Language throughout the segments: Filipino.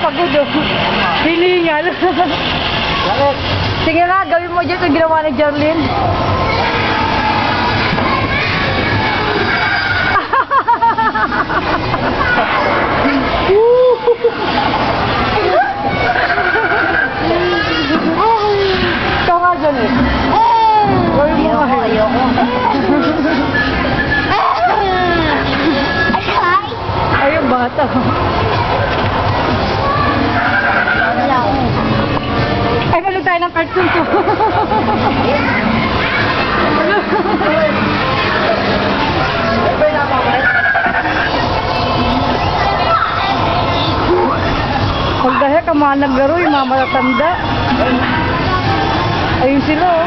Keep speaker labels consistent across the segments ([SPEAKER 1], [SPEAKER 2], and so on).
[SPEAKER 1] pagod oh. Hilingal.
[SPEAKER 2] Bakit?
[SPEAKER 1] Sige nga, gawin mo dyan yung ginawa ni Jarlyn. Ikaw nga, Jarlyn. Gawin mo nga.
[SPEAKER 3] Ayoko.
[SPEAKER 1] Ay, yung bata. Ay, malog tayo ng cartoon ko. Kung dahil ka mga naglaro, yung mga matatanda. Ayun sila oh.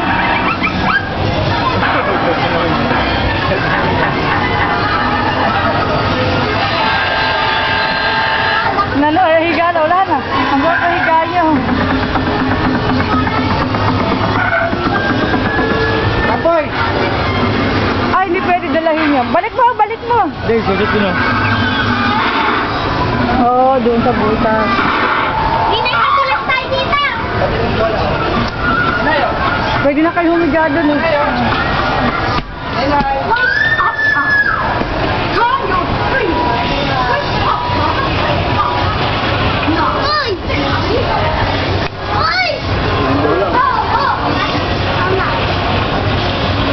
[SPEAKER 1] Nano, ay higa na, wala na. Ang buwan na higa niyo.
[SPEAKER 2] Apoy!
[SPEAKER 1] Ay, hindi pwede dalahin niya. Balik mo, balik mo.
[SPEAKER 2] Hindi, sulit ko na.
[SPEAKER 1] Oo, doon sa butas. Pwede na kayo humiga doon eh.
[SPEAKER 2] Hello!